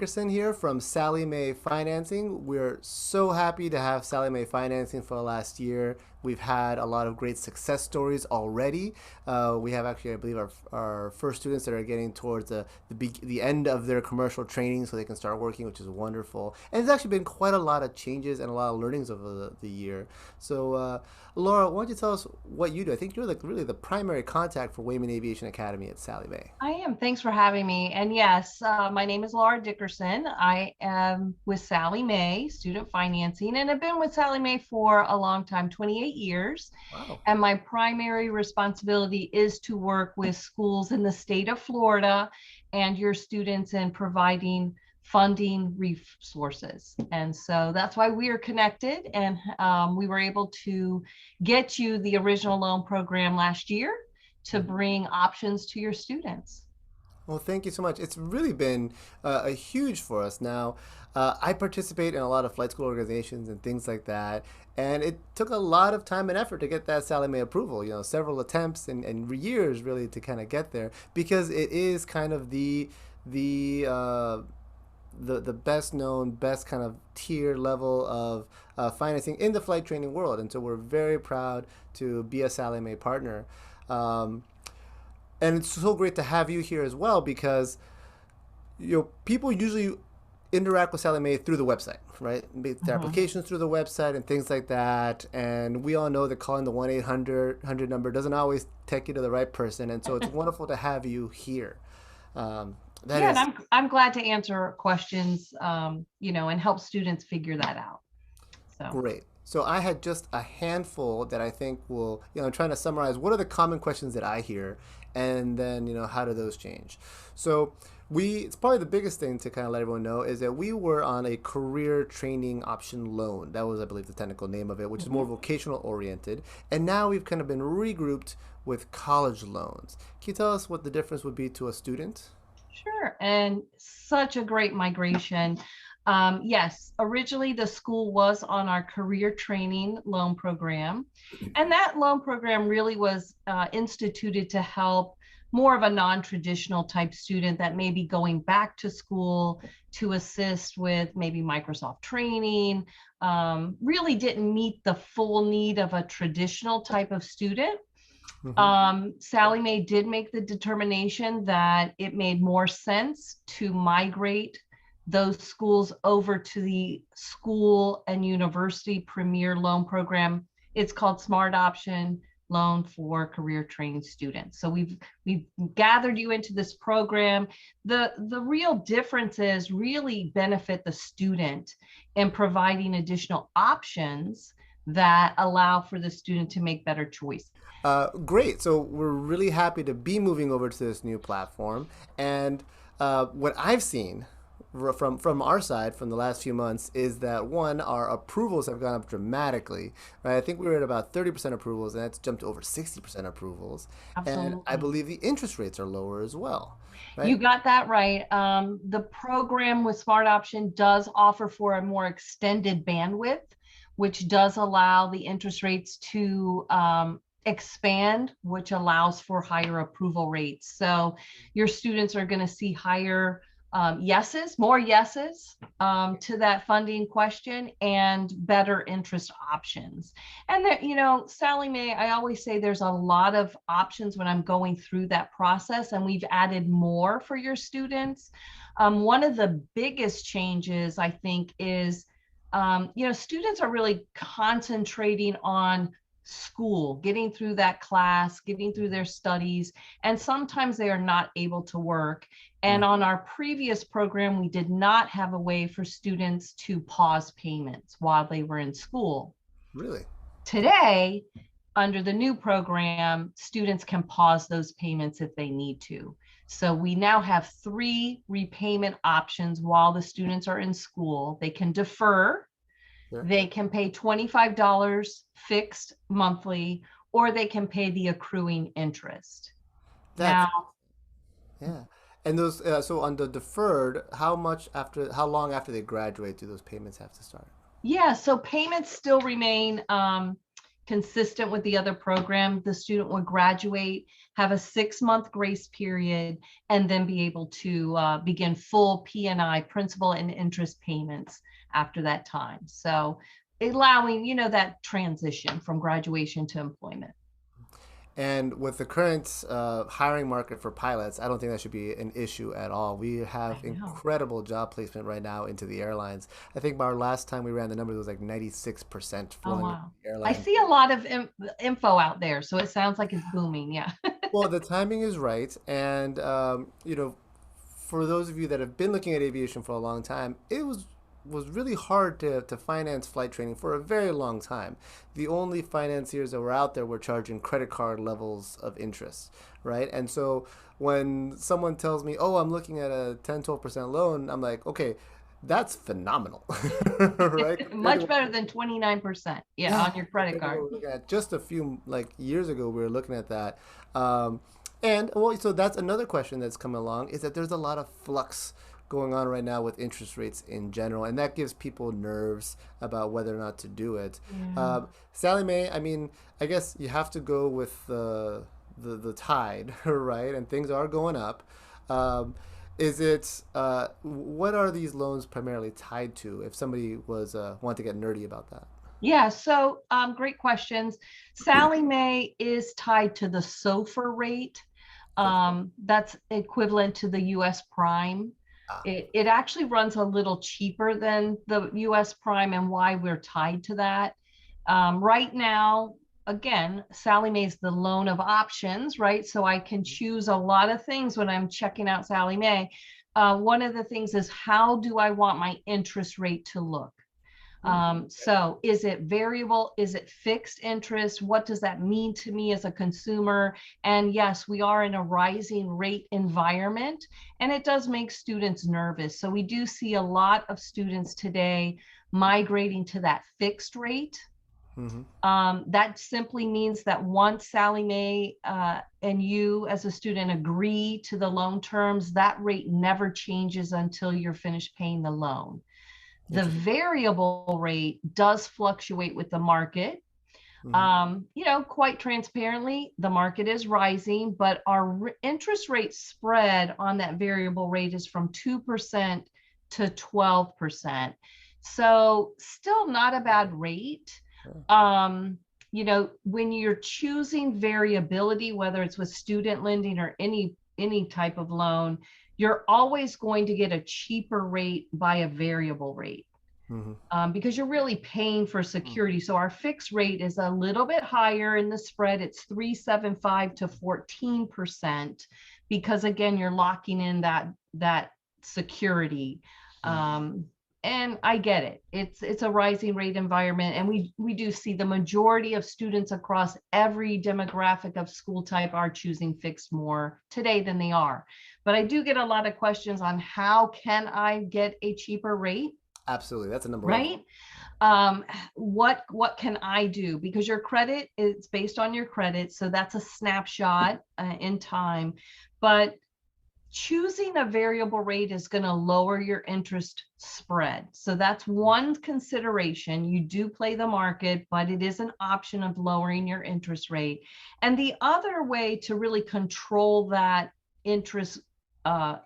Dickerson here from Sallie Mae Financing. We're so happy to have Sallie Mae Financing for the last year. We've had a lot of great success stories already. We have actually, I believe, our first students that are getting towards the end of their commercial training so they can start working, which is wonderful. And there's actually been quite a lot of changes and a lot of learnings over the year. So, Laura, why don't you tell us what you do? I think you're like really the primary contact for Wayman Aviation Academy at Sallie Mae. I am. Thanks for having me. And yes, my name is Laura Dickerson. I am with Sallie Mae Student Financing, and I've been with Sallie Mae for a long time, 28 years. Wow. And my primary responsibility is to work with schools in the state of Florida and your students in providing funding resources. And so that's why we are connected. And we were able to get you the original loan program last year to bring options to your students. Well, thank you so much. It's really been a huge for us now. I participate in a lot of flight school organizations and things like that, and it took a lot of time and effort to get that Sallie Mae approval. You know, several attempts and years really to kind of get there because it is kind of the the best known, best kind of tier level of financing in the flight training world, and so we're very proud to be a Sallie Mae partner. Um, and it's so great to have you here as well because people usually interact with Sallie Mae through the website, right? Make their Mhm. applications through the website and things like that. And we all know that calling the 1-800 number doesn't always take you to the right person. And so it's wonderful to have you here. That Yeah, and is I'm glad to answer questions, and help students figure that out. So, great. So I had just a handful that I think will, trying to summarize what are the common questions that I hear, and then, how do those change? So it's probably the biggest thing to kind of let everyone know is that we were on a career training option loan. That was, I believe, the technical name of it, which is more mhm. vocational oriented. And now we've kind of been regrouped with college loans. Can you tell us what the difference would be to a student? Sure. And such a great migration. Yes, originally the school was on our career training loan program. And that loan program really was instituted to help more of a non-traditional type student that may be going back to school to assist with maybe Microsoft training, really didn't meet the full need of a traditional type of student. Mm-hmm. Sallie Mae did make the determination that it made more sense to migrate those schools over to the school and university premier loan program. It's called Smart Option Loan for Career Training Students. So we've gathered you into this program. The real difference is really benefit the student in providing additional options that allow for the student to make better choices. Great. So we're really happy to be moving over to this new platform. And what I've seen from our side from the last few months is that one, our approvals have gone up dramatically. Right? I think we were at about 30% approvals, and that's jumped to over 60% approvals. And I Absolutely. believe the interest rates are lower as well. You Right? got that right. The program with Smart Option does offer for a more extended bandwidth, which does allow the interest rates to expand, which allows for higher approval rates. So your students are going to see higher yeses, more yeses to that funding question and better interest options. And that, Sallie Mae, I always say there's a lot of options when I'm going through that process, and we've added more for your students. One of the biggest changes, I think, is students are really concentrating on school, getting through that class, getting through their studies, and sometimes they are not able to work. And Mhm. on our previous program, we did not have a way for students to pause payments while they were in school. Really? Today, under the new program, students can pause those payments if they need to. So we now have three repayment options while the students are in school. They can defer, Sure. they can pay $25 fixed monthly, or they can pay the accruing interest. That's Now, yeah. And those so on the deferred, how long after they graduate do those payments have to start? yeah, so payments still remain consistent with the other program, the student would graduate, have a 6-month grace period, and then be able to begin full P&I, principal and interest payments after that time. So allowing, that transition from graduation to employment. And with the current hiring market for pilots, I don't think that should be an issue at all. We have I know. incredible job placement right now into the airlines. I think our last time we ran the numbers was like 96% Oh, flowing into wow. the I airlines. see a lot of info out there, so it sounds like it's booming. Yeah. Well, the timing is right, and for those of you that have been looking at aviation for a long time, it was really hard to finance flight training for a very long time. The only financiers that were out there were charging credit card levels of interest, right? And so when someone tells me, "Oh, I'm looking at a 10-12% loan," I'm like, "Okay, that's phenomenal." Right? Compared to Much better than 29%. Yeah, yeah, on your credit compared to what card. we're looking at just a few like years ago, we were looking at that. Um, and well, so that's another question that's coming along is that there's a lot of flux going on right now with interest rates in general, and that gives people nerves about whether or not to do it. Yeah. Sally Mae, I mean, I guess you have to go with the tide, right? And things are going up. Um, is it what are these loans primarily tied to? If somebody was want to get nerdy about that. Yeah, so great questions. Sallie Mae is tied to the SOFR rate. Okay. That's equivalent to the US prime. Ah, It actually runs a little cheaper than the US prime, and why we're tied to that. Right now, again, Sallie Mae's the loan of options, right? So I can choose a lot of things when I'm checking out Sallie Mae. One of the things is, how do I want my interest rate to look? hmm. So is it variable? Is it fixed interest? What does that mean to me as a consumer? And yes, we are in a rising rate environment, and it does make students nervous. So we do see a lot of students today migrating to that fixed rate. Hmm. That simply means that once Sallie Mae and you as a student agree to the loan terms, that rate never changes until you're finished paying the loan. The Interesting. variable rate does fluctuate with the market. Hmm. Quite transparently, the market is rising, but our interest rate spread on that variable rate is from 2% to 12%. So still not a bad rate. Sure. When you're choosing variability, whether it's with student lending or any type of loan, you're always going to get a cheaper rate by a variable rate, Hmm. because you're really paying for security. So our fixed rate is a little bit higher in the spread. It's 3.75 to 14%, because again, you're locking in that security. Um, and I get it. It's a rising rate environment, and we do see the majority of students across every demographic of school type are choosing fixed more today than they are. But I do get a lot of questions on, how can I get a cheaper rate? Absolutely, that's a number one. Right? What can I do? Because your credit is based on your credit, so that's a snapshot in time. But choosing a variable rate is going to lower your interest spread. So that's one consideration. You do play the market, but it is an option of lowering your interest rate. And the other way to really control that interest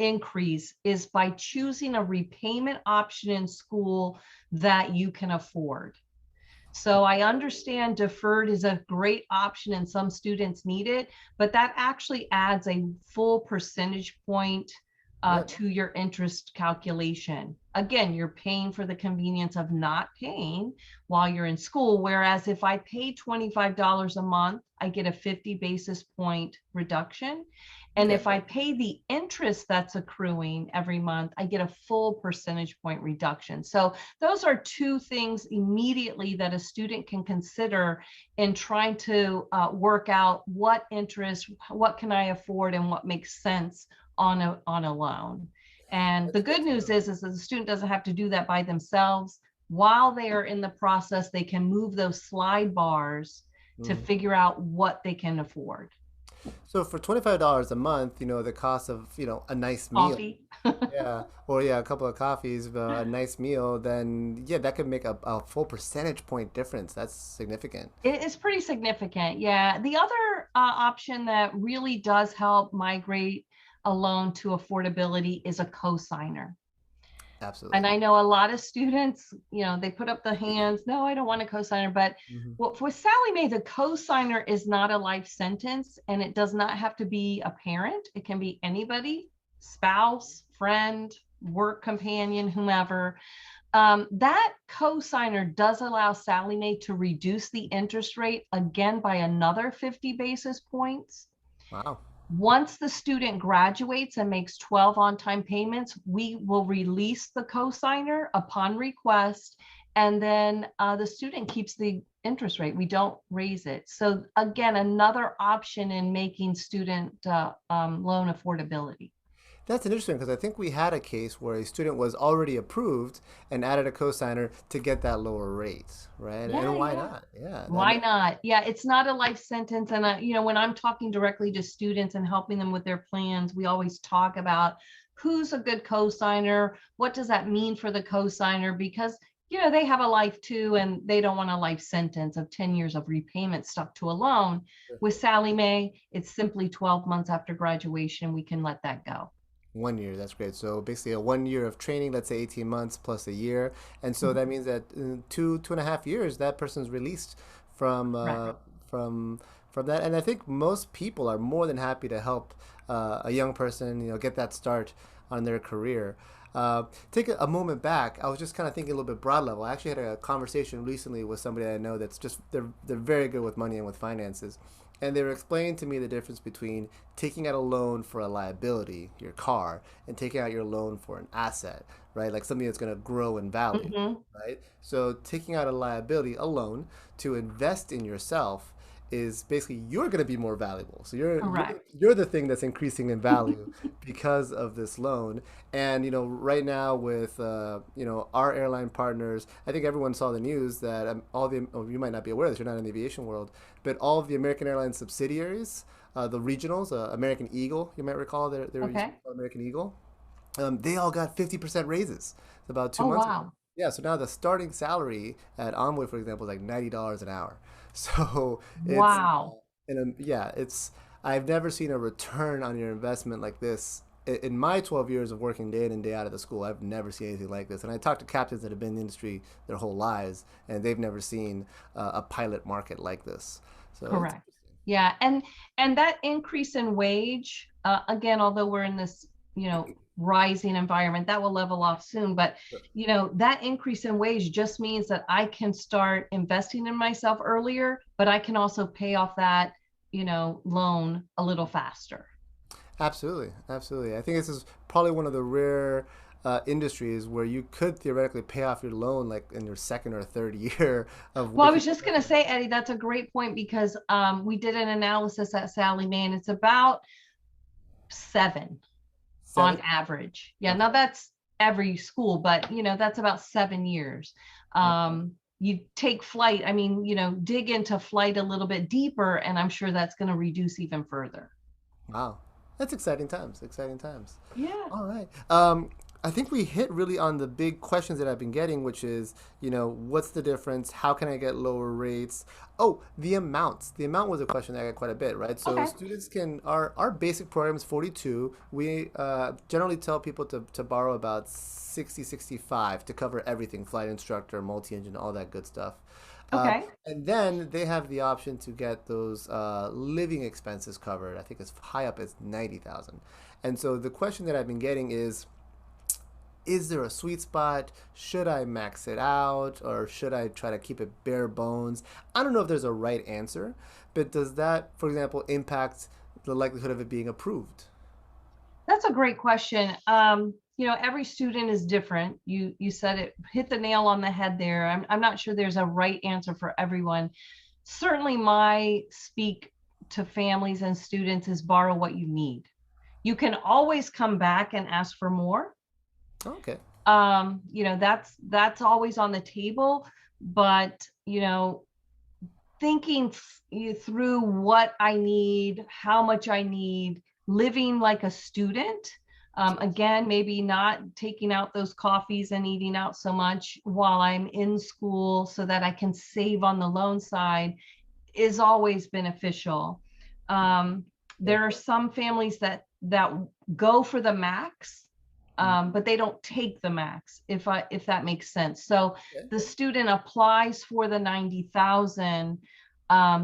increase is by choosing a repayment option in school that you can afford. So I understand deferred is a great option and some students need it, but that actually adds a full percentage point Yep. to your interest calculation. Again, you're paying for the convenience of not paying while you're in school. Whereas if I pay $25 a month, I get a 50 basis point reduction. And Okay. if I pay the interest that's accruing every month, I get a full percentage point reduction. So those are two things immediately that a student can consider in trying to work out what interest, what can I afford, and what makes sense on a loan. And the That's good good to news know. is that the student doesn't have to do that by themselves. While they are in the process, they can move those slide bars to Mhm. figure out what they can afford. So for $25 a month, the cost of, a nice meal, Coffee. yeah, or yeah, a couple of coffees, a nice meal, then yeah, that could make a full percentage point difference. That's significant. It is pretty significant. Yeah. The other option that really does help migrate a loan to affordability is a cosigner. Absolutely. And I know a lot of students, they put up the hands, no, I don't want a cosigner. But Hmm. well, for Sallie Mae, the cosigner is not a life sentence, and it does not have to be a parent. It can be anybody, spouse, friend, work companion, whomever. That cosigner does allow Sallie Mae to reduce the interest rate again by another 50 basis points. Wow. Once the student graduates and makes 12 on-time payments, we will release the cosigner upon request, and then the student keeps the interest rate. We don't raise it. So again, another option in making student loan affordability. That's interesting because I think we had a case where a student was already approved and added a cosigner to get that lower rate, right? And Yeah, why yeah. not? Yeah, that Why not? Yeah, it's not a life sentence. And, when I'm talking directly to students and helping them with their plans, we always talk about who's a good cosigner. What does that mean for the cosigner? Because, they have a life too, and they don't want a life sentence of 10 years of repayment stuck to a loan. With Sallie Mae, it's simply 12 months after graduation. We can let that go. 1 year, that's great. So basically, a 1 year of training, let's say 18 months plus a year, and so Mhm. that means that in 2.5 years, that person's released from Right. from from that. And I think most people are more than happy to help a young person, get that start on their career. Take a moment back. I was just kind of thinking a little bit broad level. I actually had a conversation recently with somebody I know that's just they're very good with money and with finances, and they were explaining to me the difference between taking out a loan for a liability, your car, and taking out your loan for an asset, right? Like something that's going to grow in value, Hmm. right? So taking out a liability, a loan, to invest in yourself is basically you're going to be more valuable. So Correct. you're the thing that's increasing in value because of this loan. And right now with our airline partners, I think everyone saw the news that all the oh, you might not be aware of this. You're not in the aviation world, but all of the American Airlines subsidiaries, the regionals, American Eagle, you might recall, there used to be Okay. called American Eagle. They all got 50% raises about two Oh, months ago. wow. Yeah, so now the starting salary at Envoy, for example, is like $90 an hour. So it's Wow. yeah, I've never seen a return on your investment like this. In my 12 years of working day in and day out of the school, I've never seen anything like this. And I talked to captains that have been in the industry their whole lives, and they've never seen a pilot market like this. So it's Correct. Yeah, and that increase in wage, again, although we're in this, rising environment, that will level off soon. But that increase in wage just means that I can start investing in myself earlier, but I can also pay off that, loan a little faster. absolutely, absolutely. I think this is probably one of the rare industries where you could theoretically pay off your loan like in your second or third year of Well, I working. was just going to say, Eddie, that's a great point because we did an analysis at Sallie Mae, and it's about 7 on 7. average. Yeah, Okay. now that's every school, but that's about 7 years. Okay. You take flight, I mean, dig into flight a little bit deeper, and I'm sure that's going to reduce even further. Wow. That's exciting times. Exciting times. Yeah. All right. I think we hit really on the big questions that I've been getting, which is, what's the difference? How can I get lower rates? Oh, the amounts. The amount was a question that I got quite a bit, right? So Okay. students can, our basic program is 42. We generally tell people to borrow about 60, 65 to cover everything, flight instructor, multi-engine, all that good stuff. Okay. And then they have the option to get those living expenses covered. I think as high up as 90,000. And so the question that I've been getting is there a sweet spot? Should I max it out or should I try to keep it bare bones? I don't know if there's a right answer, but does that, for example, impact the likelihood of it being approved? That's a great question. Every student is different. You said it, hit the nail on the head there. I'm not sure there's a right answer for everyone. Certainly my speak to families and students is borrow what you need. You can always come back and ask for more. Okay. That's always on the table, but thinking through what I need, how much I need, living like a student. Again, maybe not taking out those coffees and eating out so much while I'm in school so that I can save on the loan side is always beneficial. Um, Sure. there are some families that go for the max, but they don't take the max, if that makes sense. So Okay. the student applies for the 90,000,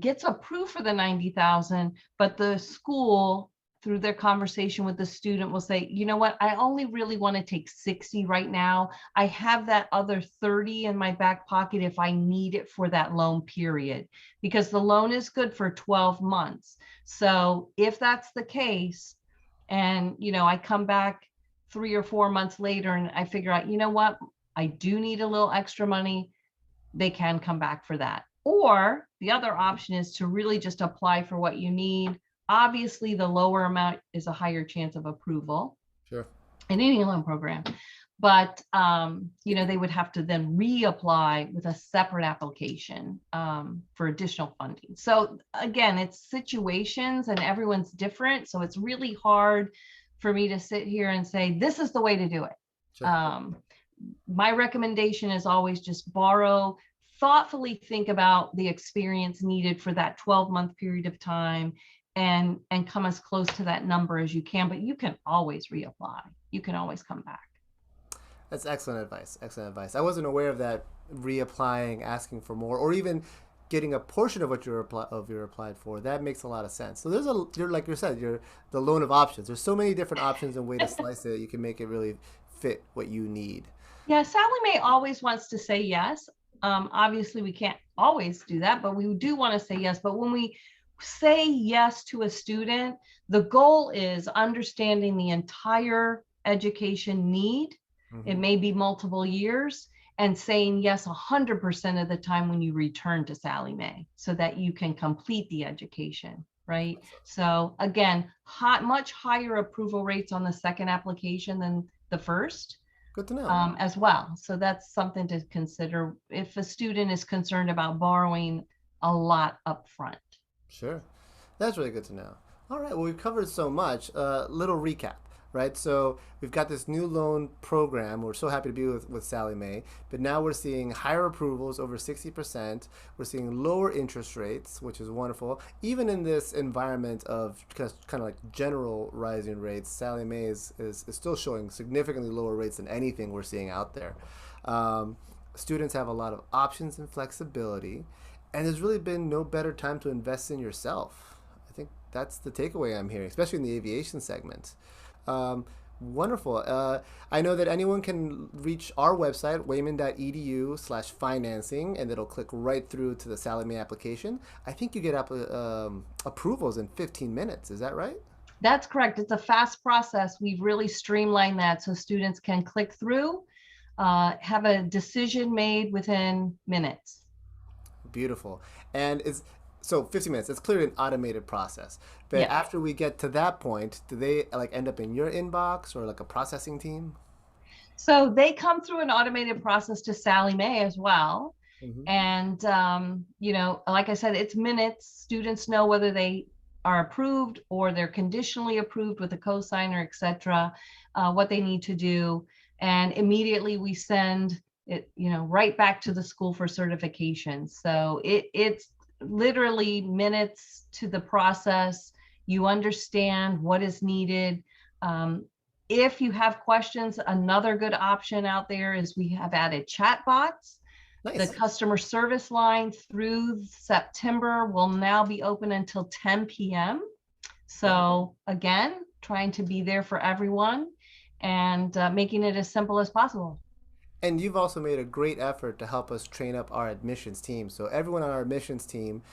gets approved for the 90,000, but the school, through their conversation with the student, will say, you know what, I only really want to take 60 right now. I have that other 30 in my back pocket if I need it for that loan period, because the loan is good for 12 months. So if that's the case, and I come back 3 or 4 months later and I figure out, you know what, I do need a little extra money, they can come back for that. Or the other option is to really just apply for what you need. Obviously, the lower amount is a higher chance of approval Sure. in any loan program. But they would have to then reapply with a separate application for additional funding. So again, it's situations and everyone's different. So it's really hard for me to sit here and say, this is the way to do it. Sure. My recommendation is always just borrow, thoughtfully think about the experience needed for that 12-month period of time, and come as close to that number as you can. But you can always reapply. You can always come back. That's excellent advice. Excellent advice. I wasn't aware of that reapplying, asking for more, or even getting a portion of what you're applied for. That makes a lot of sense. So you're like you said, you're the loan of options. There's so many different options and way to slice it. You can make it really fit what you need. Yeah, Sallie Mae always wants to say yes. Obviously, we can't always do that, but we do want to say yes. But when we say yes to a student, the goal is understanding the entire education need. It may be multiple years, and saying yes 100% of the time when you return to Sallie Mae so that you can complete the education, right? So again, much higher approval rates on the second application than the first. Good to know. As well. So that's something to consider if a student is concerned about borrowing a lot up front. Sure. That's really good to know. All right. Well, we've covered so much. Little recap, right? So we've got this new loan program. We're so happy to be with Sallie Mae, but now we're seeing higher approvals, over 60%. We're seeing lower interest rates, which is wonderful. Even in this environment of kind of like general rising rates, Sallie Mae is still showing significantly lower rates than anything we're seeing out there. Students have a lot of options and flexibility, and there's really been no better time to invest in yourself. I think that's the takeaway I'm hearing, especially in the aviation segment. Wonderful. I know that anyone can reach our website, wayman.edu/financing, and it'll click right through to the Sallie Mae application. I think you get approvals in 15 minutes. Is that right? That's correct. It's a fast process. We've really streamlined that so students can click through, have a decision made within minutes. Beautiful. And so 15 minutes. It's clearly an automated process. But Yes. after we get to that point, do they like end up in your inbox or like a processing team? So they come through an automated process to Sallie Mae as well. Mm-hmm. And, like I said, it's minutes. Students know whether they are approved or they're conditionally approved with a cosigner, et cetera, what they need to do. And immediately we send it, right back to the school for certification. So it's literally minutes to the process. You understand what is needed. If you have questions, another good option out there is we have added chat bots. The Nice. customer service line through September will now be open until 10 p.m. So again, trying to be there for everyone and making it as simple as possible. And you've also made a great effort to help us train up our admissions team. So everyone on our admissions team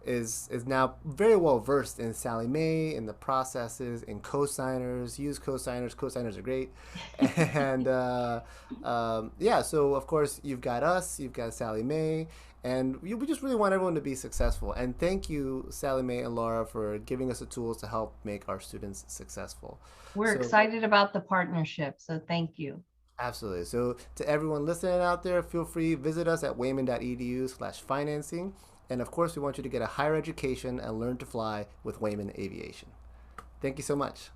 is now very well versed in Sallie Mae, in the processes, in cosigners. Use cosigners. Cosigners are great. And yeah, so of course you've got us, you've got Sallie Mae, and we just really want everyone to be successful. And thank you, Sallie Mae and Laura, for giving us the tools to help make our students successful. We're excited about the partnership, so thank you. Absolutely. So to everyone listening out there, feel free, visit us at wayman.edu/financing. And of course, we want you to get a higher education and learn to fly with Wayman Aviation. Thank you so much.